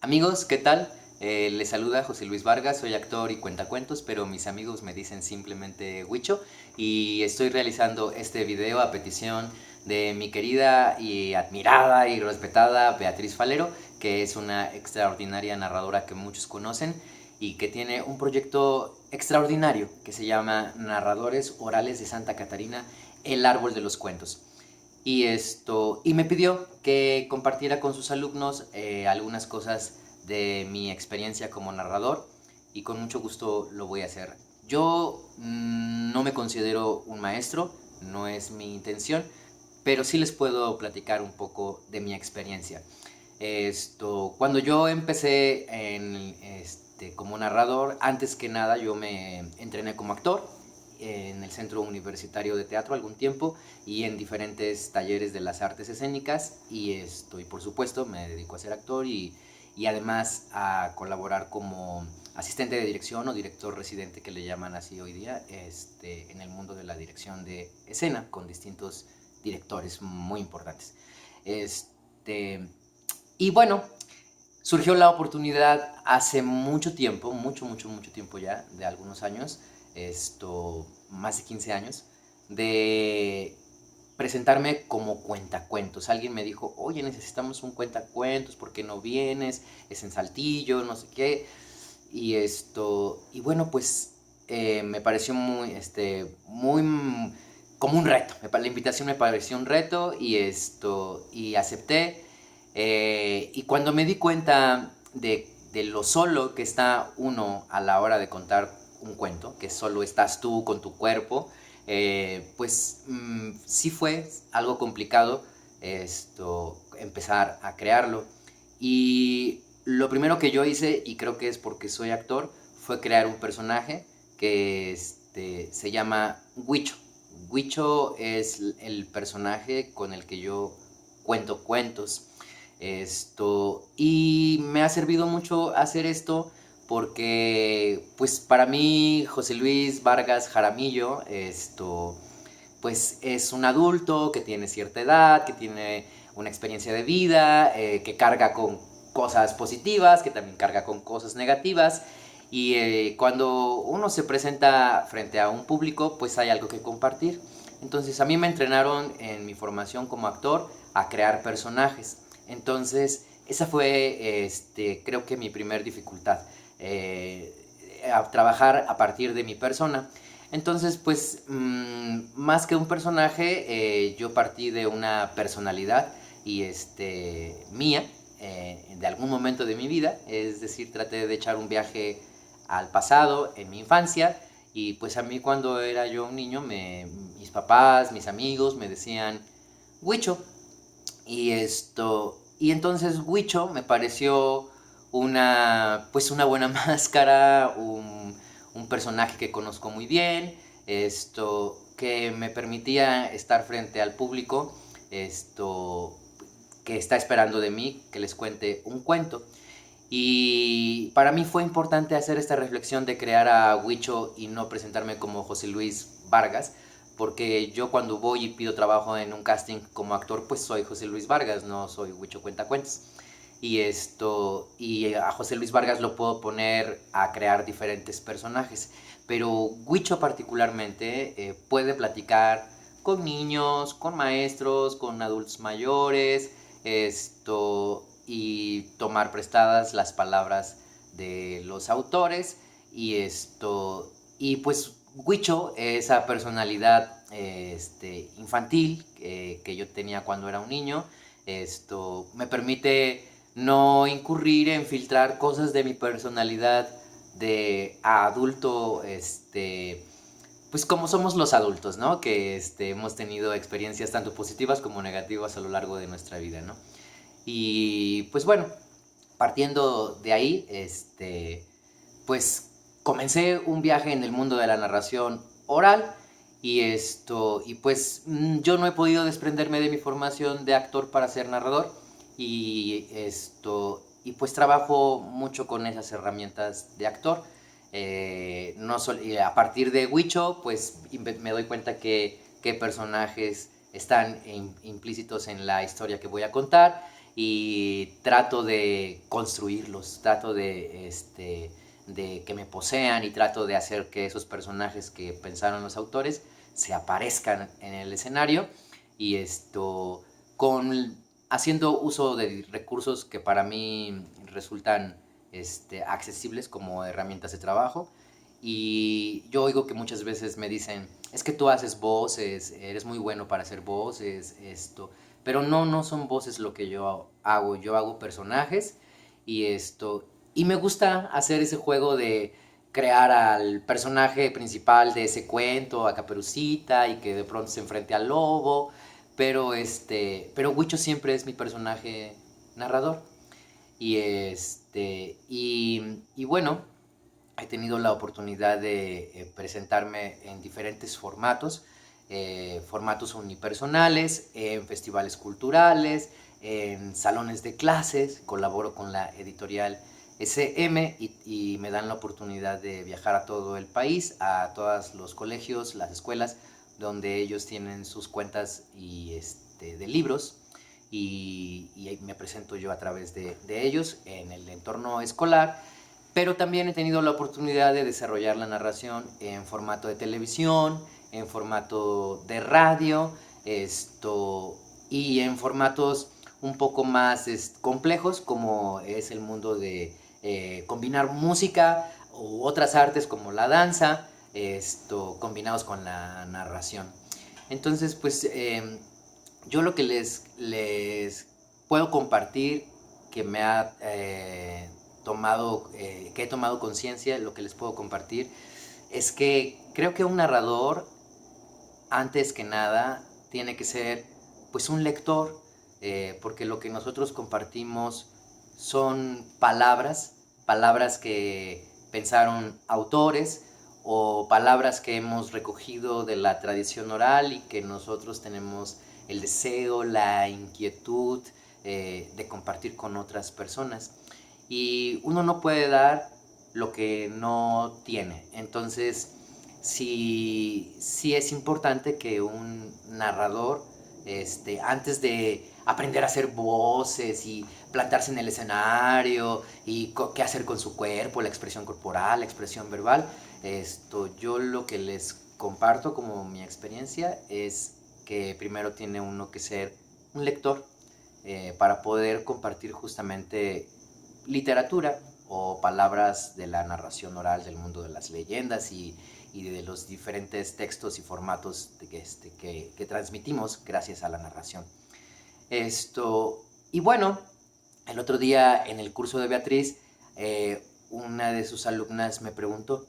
Amigos, ¿qué tal? Les saluda José Luis Vargas, soy actor y cuentacuentos, pero mis amigos me dicen simplemente Huicho y estoy realizando este video a petición de mi querida y admirada y respetada Beatriz Falero, que es una extraordinaria narradora que muchos conocen y que tiene un proyecto extraordinario que se llama Narradores Orales de Santa Catarina, el árbol de los cuentos. Y me pidió que compartiera con sus alumnos algunas cosas de mi experiencia como narrador y con mucho gusto lo voy a hacer. Yo no me considero un maestro, no es mi intención, pero sí les puedo platicar un poco de mi experiencia. Cuando yo empecé como narrador, antes que nada yo me entrené como actor en el Centro Universitario de Teatro algún tiempo y en diferentes talleres de las artes escénicas y por supuesto me dedico a ser actor y además a colaborar como asistente de dirección o director residente, que le llaman así hoy día, en el mundo de la dirección de escena con distintos directores muy importantes. Y bueno, surgió la oportunidad hace mucho tiempo, mucho tiempo ya, de algunos años, más de 15 años, de presentarme como cuentacuentos. Alguien me dijo, oye, necesitamos un cuentacuentos, ¿por qué no vienes? Es en Saltillo, no sé qué. Y bueno, pues me pareció muy como un reto. La invitación me pareció un reto y acepté. Y cuando me di cuenta de lo solo que está uno a la hora de contar un cuento, que solo estás tú con tu cuerpo, sí fue algo complicado empezar a crearlo. Y lo primero que yo hice, y creo que es porque soy actor, fue crear un personaje que se llama Huicho. Huicho es el personaje con el que yo cuento cuentos. Y me ha servido mucho hacer esto porque, pues para mí, José Luis Vargas Jaramillo, pues es un adulto que tiene cierta edad, que tiene una experiencia de vida, que carga con cosas positivas, que también carga con cosas negativas. Y cuando uno se presenta frente a un público, pues hay algo que compartir. Entonces a mí me entrenaron en mi formación como actor a crear personajes. Entonces esa fue, creo que mi primer dificultad, a trabajar a partir de mi persona. Entonces, pues, más que un personaje, yo partí de una personalidad mía, de algún momento de mi vida. Es decir, traté de echar un viaje al pasado, en mi infancia, y pues a mí cuando era yo un niño, mis papás, mis amigos me decían Huicho. Y entonces Huicho me pareció una buena máscara, un personaje que conozco muy bien, que me permitía estar frente al público, que está esperando de mí que les cuente un cuento. Y para mí fue importante hacer esta reflexión de crear a Huicho y no presentarme como José Luis Vargas, porque yo cuando voy y pido trabajo en un casting como actor, pues soy José Luis Vargas, no soy Huicho Cuentacuentos. Y a José Luis Vargas lo puedo poner a crear diferentes personajes, pero Huicho particularmente puede platicar con niños, con maestros, con adultos mayores, y tomar prestadas las palabras de los autores y pues Huicho, esa personalidad infantil que yo tenía cuando era un niño, me permite no incurrir en filtrar cosas de mi personalidad de adulto, pues como somos los adultos, ¿no? Que hemos tenido experiencias tanto positivas como negativas a lo largo de nuestra vida, ¿no? Y pues bueno, partiendo de ahí, pues comencé un viaje en el mundo de la narración oral y pues yo no he podido desprenderme de mi formación de actor para ser narrador y pues trabajo mucho con esas herramientas de actor. Y a partir de Huicho, pues me doy cuenta que personajes están implícitos en la historia que voy a contar y trato de construirlos, trato de que me posean y trato de hacer que esos personajes que pensaron los autores se aparezcan en el escenario y haciendo uso de recursos que para mí resultan accesibles como herramientas de trabajo. Y yo oigo que muchas veces me dicen, es que tú haces voces, eres muy bueno para hacer voces, pero no son voces lo que yo hago personajes y y me gusta hacer ese juego de crear al personaje principal de ese cuento, a Caperucita, y que de pronto se enfrente al lobo, pero Huicho siempre es mi personaje narrador. Y bueno, he tenido la oportunidad de presentarme en diferentes formatos, formatos unipersonales, en festivales culturales, en salones de clases, colaboro con la editorial SM y me dan la oportunidad de viajar a todo el país, a todos los colegios, las escuelas, donde ellos tienen sus cuentas de libros y me presento yo a través de ellos en el entorno escolar, pero también he tenido la oportunidad de desarrollar la narración en formato de televisión, en formato de radio, y en formatos un poco más complejos, como es el mundo de combinar música u otras artes como la danza, combinados con la narración. Entonces, pues yo lo que les puedo compartir que me ha que he tomado conciencia, lo que les puedo compartir es que creo que un narrador, antes que nada, tiene que ser pues un lector, porque lo que nosotros compartimos son palabras que pensaron autores o palabras que hemos recogido de la tradición oral y que nosotros tenemos el deseo, la inquietud de compartir con otras personas. Y uno no puede dar lo que no tiene. Entonces, sí es importante que un narrador, antes de aprender a hacer voces y plantarse en el escenario y qué hacer con su cuerpo, la expresión corporal, la expresión verbal, yo lo que les comparto como mi experiencia es que primero tiene uno que ser un lector para poder compartir justamente literatura o palabras de la narración oral del mundo de las leyendas y de los diferentes textos y formatos que transmitimos gracias a la narración. Y bueno, el otro día en el curso de Beatriz, una de sus alumnas me preguntó,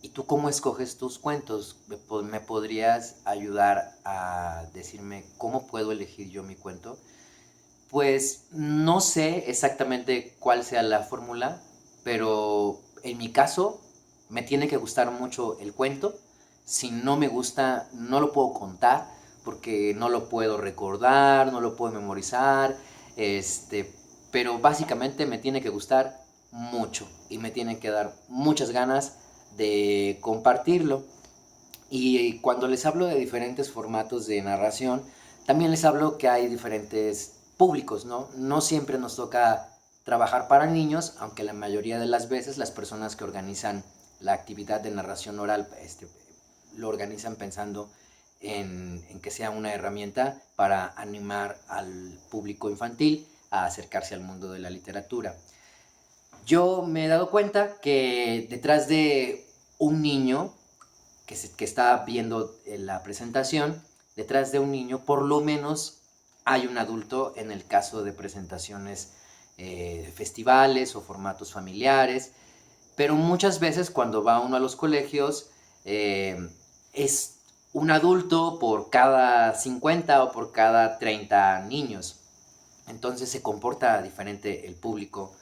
¿y tú cómo escoges tus cuentos? ¿Me podrías ayudar a decirme cómo puedo elegir yo mi cuento? Pues no sé exactamente cuál sea la fórmula, pero en mi caso me tiene que gustar mucho el cuento. Si no me gusta, no lo puedo contar porque no lo puedo recordar, no lo puedo memorizar, pero básicamente me tiene que gustar mucho y me tienen que dar muchas ganas de compartirlo. Y cuando les hablo de diferentes formatos de narración, también les hablo que hay diferentes públicos, ¿no? No siempre nos toca trabajar para niños, aunque la mayoría de las veces las personas que organizan la actividad de narración oral lo organizan pensando en que sea una herramienta para animar al público infantil a acercarse al mundo de la literatura. Yo me he dado cuenta que detrás de un niño que está viendo la presentación, detrás de un niño por lo menos hay un adulto en el caso de presentaciones festivales o formatos familiares, pero muchas veces cuando va uno a los colegios es un adulto por cada 50 o por cada 30 niños. Entonces se comporta diferente el público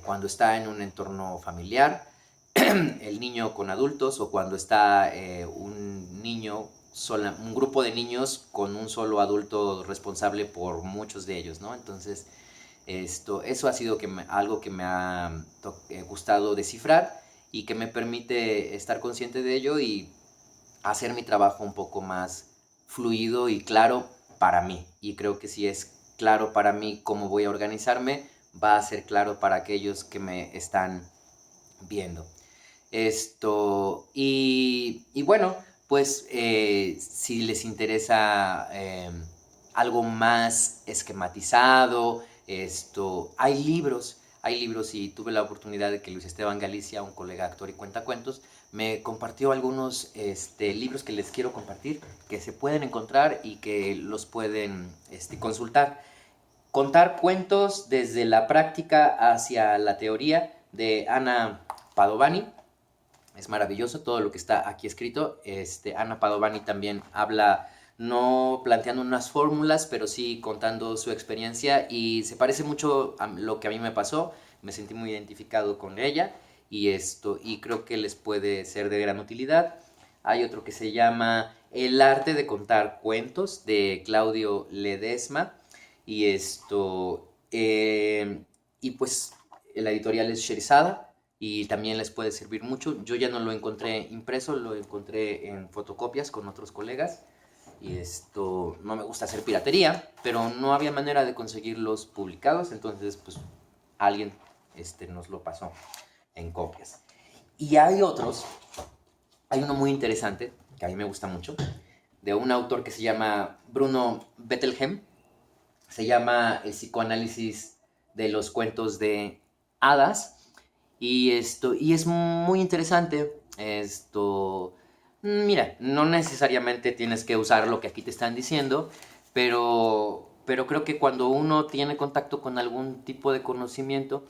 cuando está en un entorno familiar, el niño con adultos, o cuando está un grupo de niños con un solo adulto responsable por muchos de ellos, ¿no? Entonces, eso ha sido algo que me ha gustado descifrar y que me permite estar consciente de ello y hacer mi trabajo un poco más fluido y claro para mí. Y creo que sí es claro para mí cómo voy a organizarme, va a ser claro para aquellos que me están viendo. Y bueno, pues si les interesa algo más esquematizado, hay libros y tuve la oportunidad de que Luis Esteban Galicia, un colega actor y cuentacuentos, me compartió algunos libros que les quiero compartir, que se pueden encontrar y que los pueden consultar. Contar cuentos desde la práctica hacia la teoría, de Ana Padovani. Es maravilloso todo lo que está aquí escrito. Ana Padovani también habla, no planteando unas fórmulas, pero sí contando su experiencia, y se parece mucho a lo que a mí me pasó. Me sentí muy identificado con ella y creo que les puede ser de gran utilidad. Hay otro que se llama El arte de contar cuentos, de Claudio Ledesma, y y pues la editorial es Sherizada y también les puede servir mucho. Yo ya no lo encontré impreso, lo encontré en fotocopias con otros colegas, y no me gusta hacer piratería, pero no había manera de conseguirlos publicados, entonces pues alguien nos lo pasó en copias. Y hay otros, hay uno muy interesante que a mí me gusta mucho, de un autor que se llama Bruno Bettelheim. Se llama El psicoanálisis de los cuentos de hadas. Y es muy interesante. Mira, no necesariamente tienes que usar lo que aquí te están diciendo, pero creo que cuando uno tiene contacto con algún tipo de conocimiento,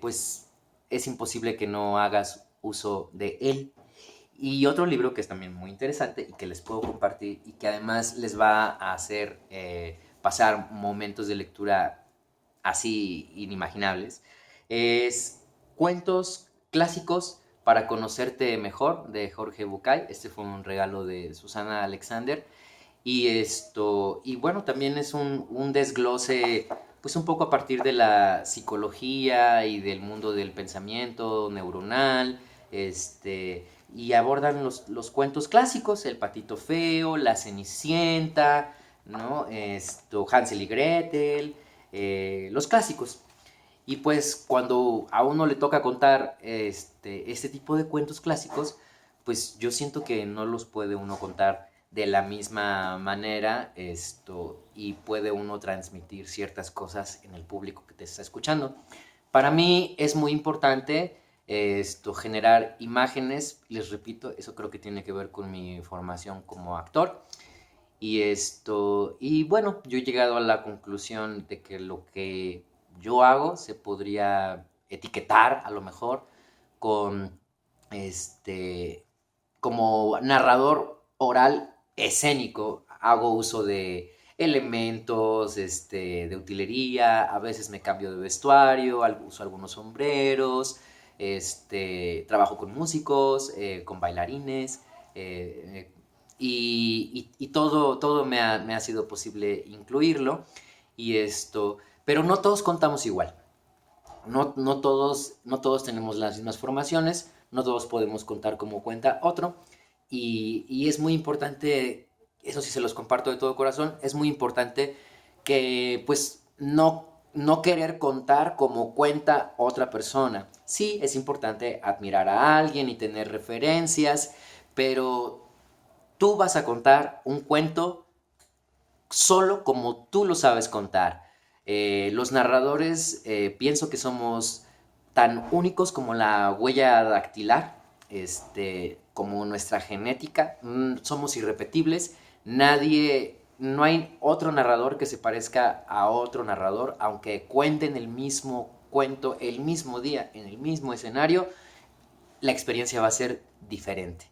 pues es imposible que no hagas uso de él. Y otro libro que es también muy interesante y que les puedo compartir y que además les va a hacer pasar momentos de lectura así inimaginables, es Cuentos clásicos para conocerte mejor, de Jorge Bucay. Este fue un regalo de Susana Alexander. Y bueno, también es un desglose, pues un poco a partir de la psicología y del mundo del pensamiento neuronal, y abordan los cuentos clásicos, El Patito Feo, La Cenicienta, ¿no? Hansel y Gretel, los clásicos. Y pues cuando a uno le toca contar este tipo de cuentos clásicos, pues yo siento que no los puede uno contar de la misma manera, y puede uno transmitir ciertas cosas en el público que te está escuchando. Para mí es muy importante generar imágenes. Les repito, eso creo que tiene que ver con mi formación como actor. Y bueno, yo he llegado a la conclusión de que lo que yo hago se podría etiquetar a lo mejor con como narrador oral escénico. Hago uso de elementos de utilería, a veces me cambio de vestuario, uso algunos sombreros, trabajo con músicos, con bailarines, y todo me ha sido posible incluirlo. Pero no todos contamos igual. No todos tenemos las mismas formaciones, no todos podemos contar como cuenta otro, y es muy importante, eso sí se los comparto de todo corazón, es muy importante que pues no querer contar como cuenta otra persona. Sí, es importante admirar a alguien y tener referencias, pero tú vas a contar un cuento solo como tú lo sabes contar. Los narradores, pienso que somos tan únicos como la huella dactilar, como nuestra genética. Somos irrepetibles. No hay otro narrador que se parezca a otro narrador, aunque cuenten el mismo cuento el mismo día, en el mismo escenario, la experiencia va a ser diferente.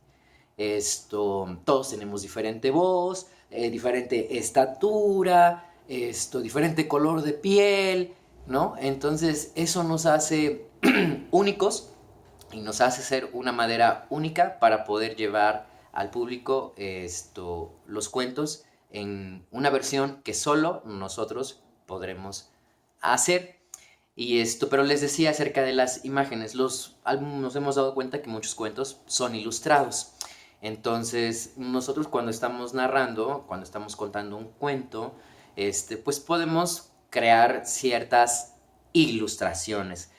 Todos tenemos diferente voz, diferente estatura, diferente color de piel, ¿no? Entonces eso nos hace únicos y nos hace ser una manera única para poder llevar al público los cuentos en una versión que solo nosotros podremos hacer. Pero les decía acerca de las imágenes. Nos hemos dado cuenta que muchos cuentos son ilustrados. Entonces, nosotros cuando estamos narrando, cuando estamos contando un cuento, pues podemos crear ciertas ilustraciones.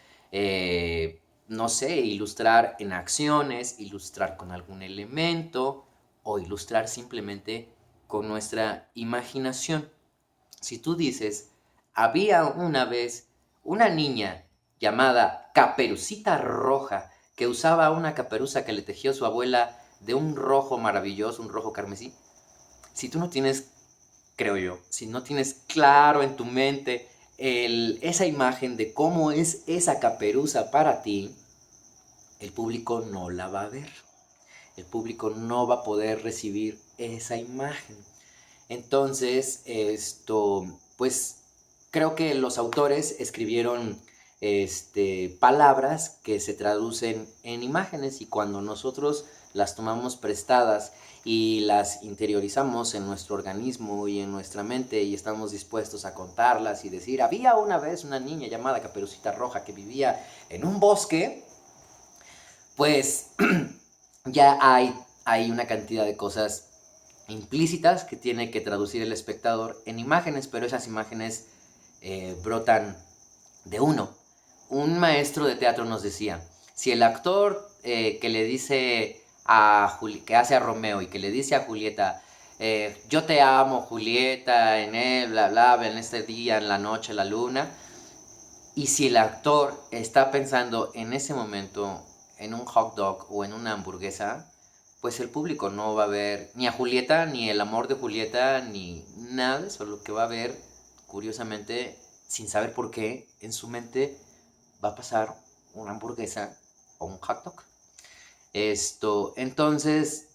No sé, ilustrar en acciones, ilustrar con algún elemento o ilustrar simplemente con nuestra imaginación. Si tú dices, había una vez una niña llamada Caperucita Roja que usaba una caperuza que le tejió su abuela de un rojo maravilloso, un rojo carmesí. Si tú no tienes, creo yo, si no tienes claro en tu mente esa imagen de cómo es esa caperuza para ti, el público no la va a ver. El público no va a poder recibir esa imagen. Entonces, pues creo que los autores escribieron palabras que se traducen en imágenes, y cuando nosotros las tomamos prestadas y las interiorizamos en nuestro organismo y en nuestra mente y estamos dispuestos a contarlas y decir, había una vez una niña llamada Caperucita Roja que vivía en un bosque, pues ya hay una cantidad de cosas implícitas que tiene que traducir el espectador en imágenes, pero esas imágenes brotan de uno. Un maestro de teatro nos decía, si el actor que le dice que hace a Romeo y que le dice a Julieta, yo te amo Julieta, en él, bla, bla, en este día, en la noche, la luna, y si el actor está pensando en ese momento en un hot dog o en una hamburguesa, pues el público no va a ver ni a Julieta, ni el amor de Julieta, ni nada de eso. Lo que va a ver, curiosamente, sin saber por qué, en su mente va a pasar una hamburguesa o un hot dog. Entonces,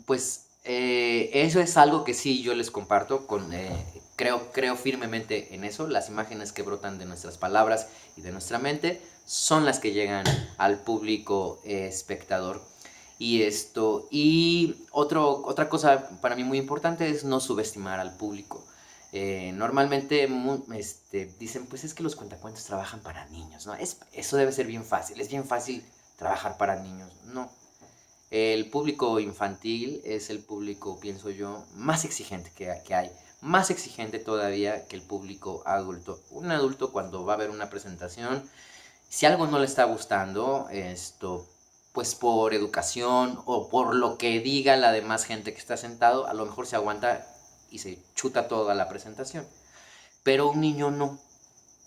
pues eso es algo que sí yo les comparto, creo firmemente en eso. Las imágenes que brotan de nuestras palabras y de nuestra mente son las que llegan al público espectador. Y otra cosa para mí muy importante es no subestimar al público. Normalmente dicen, pues es que los cuentacuentos trabajan para niños, ¿no? Eso debe ser bien fácil, es bien fácil trabajar para niños. No. El público infantil es el público, pienso yo, más exigente que hay. Más exigente todavía que el público adulto. Un adulto, cuando va a ver una presentación, si algo no le está gustando, pues por educación o por lo que diga la demás gente que está sentado, a lo mejor se aguanta y se chuta toda la presentación. Pero un niño no.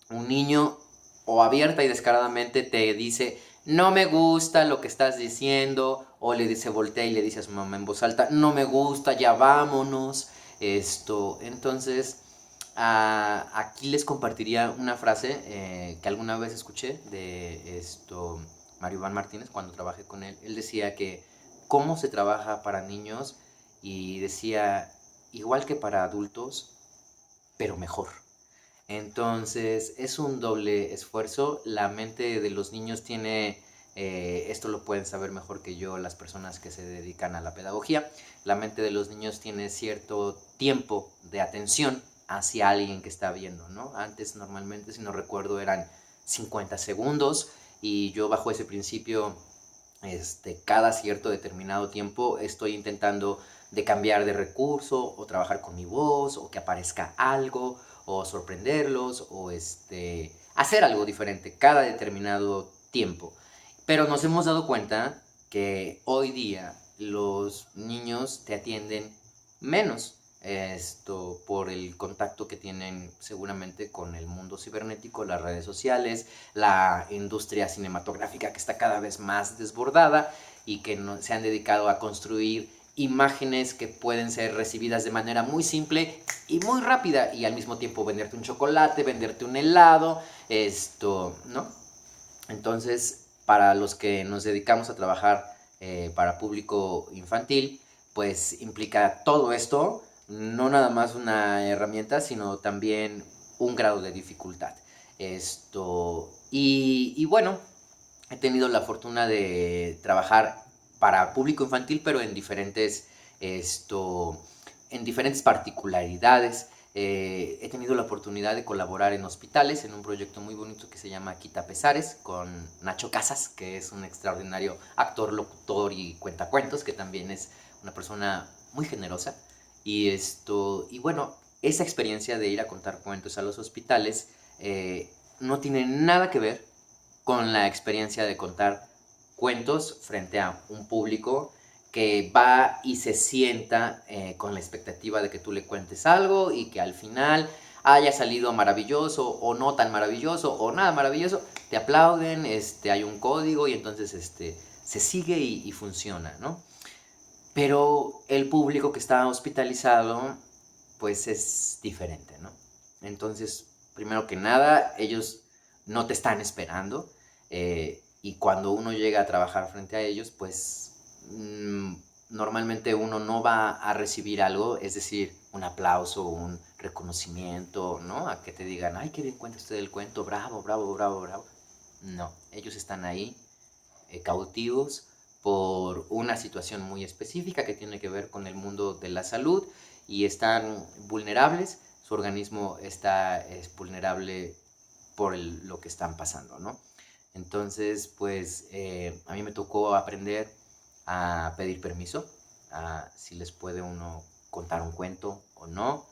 Un niño, o abierta y descaradamente te dice, no me gusta lo que estás diciendo, o le dice, voltea y le dice a su mamá en voz alta, no me gusta, ya vámonos. Entonces, aquí les compartiría una frase que alguna vez escuché de Mario Iván Martínez cuando trabajé con él. Él decía que cómo se trabaja para niños, y decía, igual que para adultos, pero mejor. Entonces es un doble esfuerzo. La mente de los niños tiene, esto lo pueden saber mejor que yo las personas que se dedican a la pedagogía, la mente de los niños tiene cierto tiempo de atención hacia alguien que está viendo, ¿no? Antes normalmente, si no recuerdo, eran 50 segundos, y yo bajo ese principio, cada cierto determinado tiempo estoy intentando de cambiar de recurso o trabajar con mi voz o que aparezca algo o sorprenderlos o hacer algo diferente cada determinado tiempo. Pero nos hemos dado cuenta que hoy día los niños te atienden menos, por el contacto que tienen seguramente con el mundo cibernético, las redes sociales, la industria cinematográfica que está cada vez más desbordada y que se han dedicado a construir imágenes que pueden ser recibidas de manera muy simple y muy rápida, y al mismo tiempo venderte un chocolate, venderte un helado, ¿no? Entonces, para los que nos dedicamos a trabajar para público infantil, pues implica todo esto, no nada más una herramienta, sino también un grado de dificultad. Y bueno, he tenido la fortuna de trabajar para público infantil, pero en diferentes particularidades. He tenido la oportunidad de colaborar en hospitales en un proyecto muy bonito que se llama Quita Pesares, con Nacho Casas, que es un extraordinario actor, locutor y cuentacuentos, que también es una persona muy generosa. Y bueno, esa experiencia de ir a contar cuentos a los hospitales no tiene nada que ver con la experiencia de contar cuentos frente a un público que va y se sienta con la expectativa de que tú le cuentes algo y que al final haya salido maravilloso o no tan maravilloso o nada maravilloso, te aplauden, hay un código y entonces se sigue y funciona, ¿no? Pero el público que está hospitalizado pues es diferente, ¿no? Entonces, primero que nada, ellos no te están esperando y cuando uno llega a trabajar frente a ellos, pues normalmente uno no va a recibir algo, es decir, un aplauso, un reconocimiento, ¿no? A que te digan, ay, qué bien cuenta usted el cuento, bravo, bravo, bravo, bravo. No, ellos están ahí cautivos por una situación muy específica que tiene que ver con el mundo de la salud y están vulnerables, su organismo es vulnerable por lo que están pasando, ¿no? Entonces, pues a mí me tocó aprender a pedir permiso, a si les puede uno contar un cuento o no,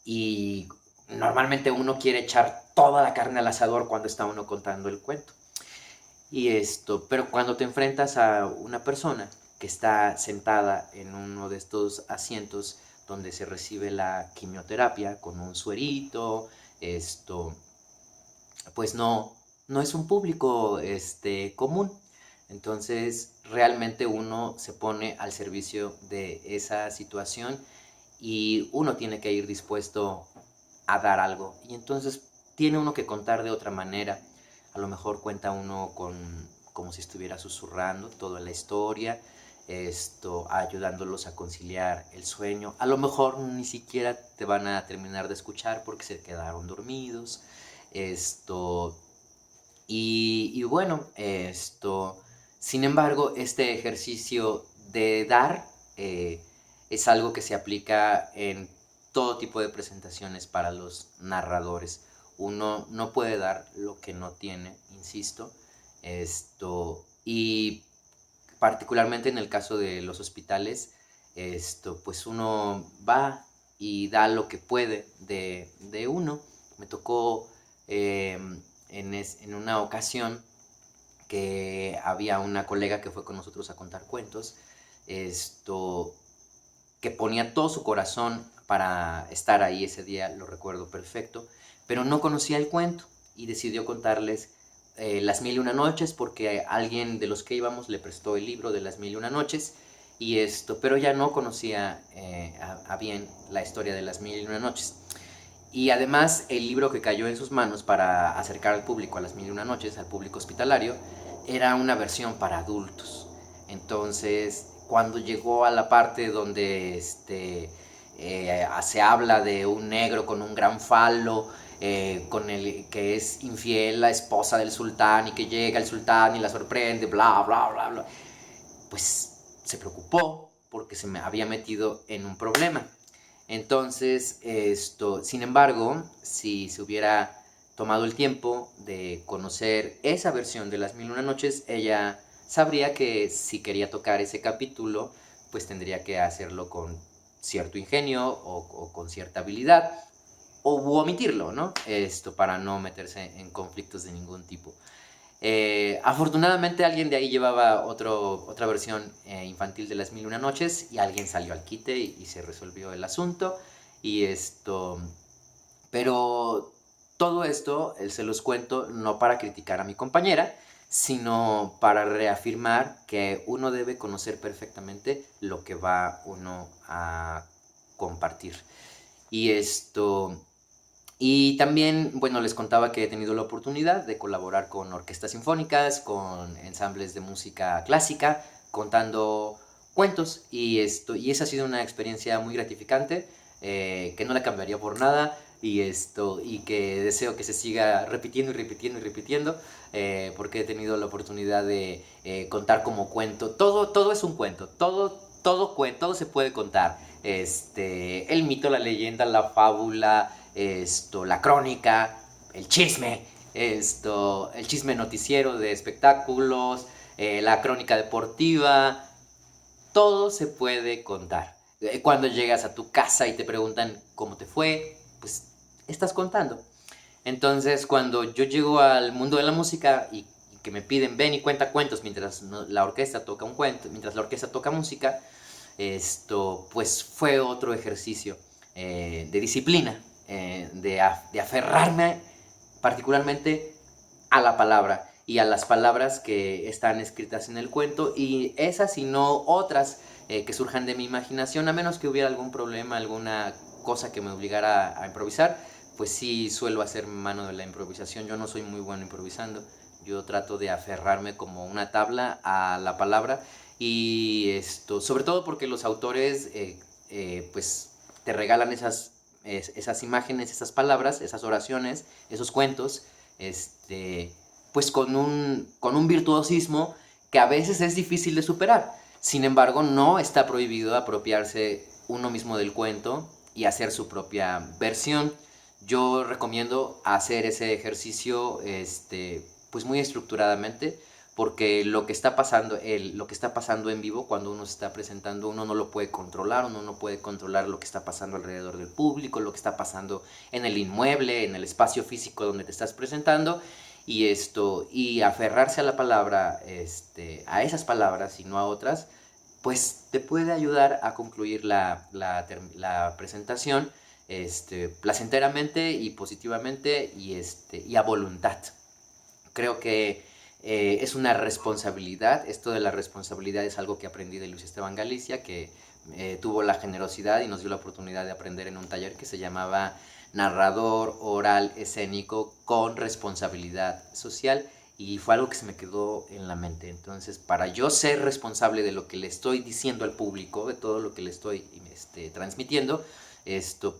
y normalmente uno quiere echar toda la carne al asador cuando está uno contando el cuento. Pero cuando te enfrentas a una persona que está sentada en uno de estos asientos donde se recibe la quimioterapia con un suerito, pues no es un público común. Entonces realmente uno se pone al servicio de esa situación y uno tiene que ir dispuesto a dar algo. Y entonces tiene uno que contar de otra manera. A lo mejor cuenta uno como si estuviera susurrando toda la historia, ayudándolos a conciliar el sueño. A lo mejor ni siquiera te van a terminar de escuchar porque se quedaron dormidos. Y bueno, sin embargo, este ejercicio de dar es algo que se aplica en todo tipo de presentaciones para los narradores. Uno no puede dar lo que no tiene, insisto, y particularmente en el caso de los hospitales, pues uno va y da lo que puede de uno. Me tocó en una ocasión que había una colega que fue con nosotros a contar cuentos, que ponía todo su corazón para estar ahí ese día, lo recuerdo perfecto, pero no conocía el cuento y decidió contarles Las Mil y Una Noches porque alguien de los que íbamos le prestó el libro de Las Mil y Una Noches pero ya no conocía a bien la historia de Las Mil y Una Noches. Y además el libro que cayó en sus manos para acercar al público a Las Mil y Una Noches, al público hospitalario, era una versión para adultos. Entonces, cuando llegó a la parte donde se habla de un negro con un gran falo, con el que es infiel la esposa del sultán y que llega el sultán y la sorprende, bla, bla, bla, bla, pues se preocupó porque se me había metido en un problema. Entonces, sin embargo, si se hubiera tomado el tiempo de conocer esa versión de Las Mil y Una Noches, ella sabría que si quería tocar ese capítulo, pues tendría que hacerlo con cierto ingenio o con cierta habilidad, o omitirlo, ¿no? Para no meterse en conflictos de ningún tipo. Afortunadamente alguien de ahí llevaba otra versión infantil de Las Mil y Una Noches y alguien salió al quite y se resolvió el asunto. Pero todo esto se los cuento no para criticar a mi compañera, sino para reafirmar que uno debe conocer perfectamente lo que va uno a compartir. Y también, bueno, les contaba que he tenido la oportunidad de colaborar con orquestas sinfónicas, con ensambles de música clásica, contando cuentos. Y esa ha sido una experiencia muy gratificante, que no la cambiaría por nada. Y que deseo que se siga repitiendo y repitiendo y repitiendo, porque he tenido la oportunidad de contar como cuento. Todo es un cuento, todo se puede contar. El mito, la leyenda, la fábula, la crónica, el chisme, el chisme noticiero de espectáculos, la crónica deportiva, todo se puede contar. Cuando llegas a tu casa y te preguntan cómo te fue, pues estás contando. Entonces, cuando yo llego al mundo de la música y que me piden ven y cuenta cuentos mientras la orquesta toca un cuento, mientras la orquesta toca música, pues fue otro ejercicio de disciplina, de aferrarme particularmente a la palabra y a las palabras que están escritas en el cuento, y esas y no otras que surjan de mi imaginación, a menos que hubiera algún problema, alguna cosa que me obligara a improvisar, pues sí suelo hacer mano de la improvisación. Yo no soy muy bueno improvisando, yo trato de aferrarme como una tabla a la palabra, y sobre todo porque los autores pues te regalan esas imágenes, esas palabras, esas oraciones, esos cuentos, pues con un virtuosismo que a veces es difícil de superar. Sin embargo, no está prohibido apropiarse uno mismo del cuento y hacer su propia versión. Yo recomiendo hacer ese ejercicio pues muy estructuradamente, porque lo que está pasando en vivo, cuando uno se está presentando, uno no lo puede controlar, uno no puede controlar lo que está pasando alrededor del público, lo que está pasando en el inmueble, en el espacio físico donde te estás presentando, y aferrarse a la palabra, a esas palabras y no a otras, pues te puede ayudar a concluir la presentación placenteramente y positivamente, y a voluntad. Creo que es una responsabilidad. Esto de la responsabilidad es algo que aprendí de Luis Esteban Galicia, que tuvo la generosidad y nos dio la oportunidad de aprender en un taller que se llamaba Narrador Oral Escénico con Responsabilidad Social, y fue algo que se me quedó en la mente. Entonces, para yo ser responsable de lo que le estoy diciendo al público, de todo lo que le estoy transmitiendo,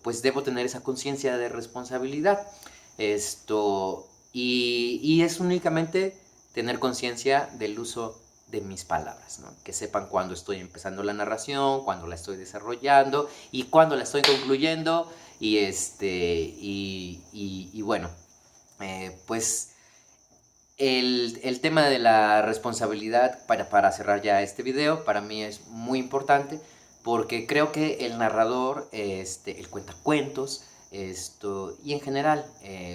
pues debo tener esa conciencia de responsabilidad. Y es únicamente tener conciencia del uso de mis palabras, ¿no? Que sepan cuándo estoy empezando la narración, cuándo la estoy desarrollando y cuándo la estoy concluyendo. Y bueno, pues el tema de la responsabilidad, para cerrar ya este video, para mí es muy importante, porque creo que el narrador, el cuentacuentos, y en general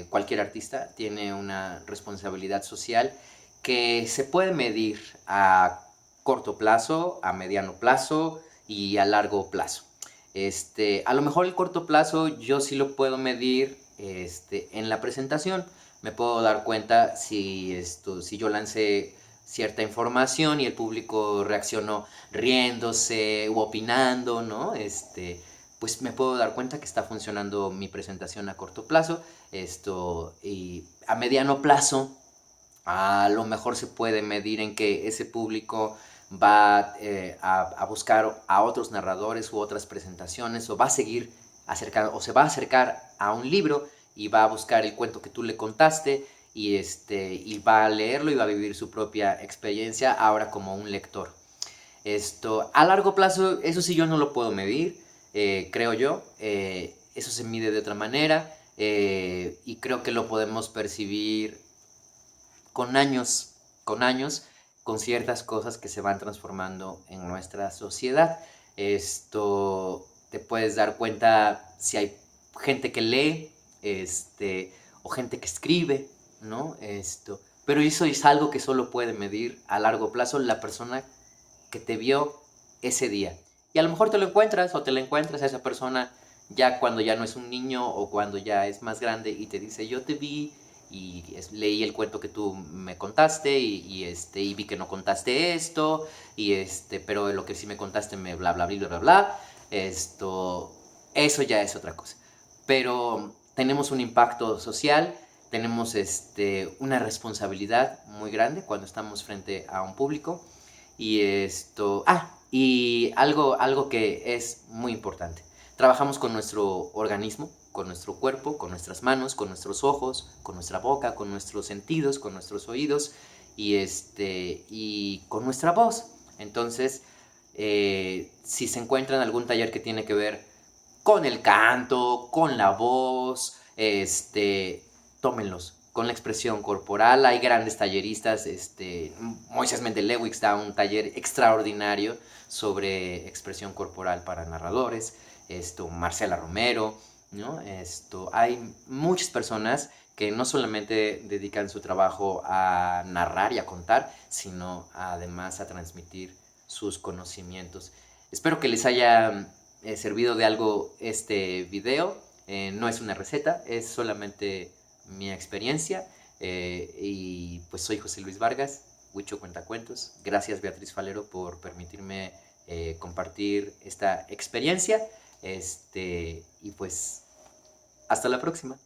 cualquier artista tiene una responsabilidad social que se puede medir a corto plazo, a mediano plazo y a largo plazo. A lo mejor el corto plazo yo sí lo puedo medir en la presentación. Me puedo dar cuenta si yo lancé cierta información y el público reaccionó riéndose u opinando, ¿no? Pues me puedo dar cuenta que está funcionando mi presentación a corto plazo. Y a mediano plazo, a lo mejor se puede medir en que ese público va a buscar a otros narradores u otras presentaciones, o va a seguir acercando, o se va a acercar a un libro y va a buscar el cuento que tú le contaste, y va a leerlo y va a vivir su propia experiencia ahora como un lector. A largo plazo, eso sí yo no lo puedo medir, creo yo. Eso se mide de otra manera, y creo que lo podemos percibir con años, con ciertas cosas que se van transformando en nuestra sociedad. Te puedes dar cuenta si hay gente que lee, o gente que escribe, ¿no? Pero eso es algo que solo puede medir a largo plazo la persona que te vio ese día. Y a lo mejor te lo encuentras, o te la encuentras a esa persona ya cuando ya no es un niño, o cuando ya es más grande, y te dice: yo te vi y leí el cuento que tú me contaste, y vi que no contaste esto, pero lo que sí me contaste me bla bla bla bla bla bla. Eso ya es otra cosa. Pero tenemos un impacto social, tenemos una responsabilidad muy grande cuando estamos frente a un público. Y algo que es muy importante: trabajamos con nuestro organismo, con nuestro cuerpo, con nuestras manos, con nuestros ojos, con nuestra boca, con nuestros sentidos, con nuestros oídos, y con nuestra voz. Entonces, si se encuentran algún taller que tiene que ver con el canto, con la voz, tómenlos. con la expresión corporal. Hay grandes talleristas, Moisés Mendelewicz da un taller extraordinario sobre expresión corporal para narradores, Marcela Romero, ¿no? Hay muchas personas que no solamente dedican su trabajo a narrar y a contar, sino además a transmitir sus conocimientos. Espero que les haya servido de algo este video. No es una receta, es solamente mi experiencia. Y pues soy José Luis Vargas, Huicho Cuentacuentos. Gracias, Beatriz Falero, por permitirme compartir esta experiencia. Y pues hasta la próxima.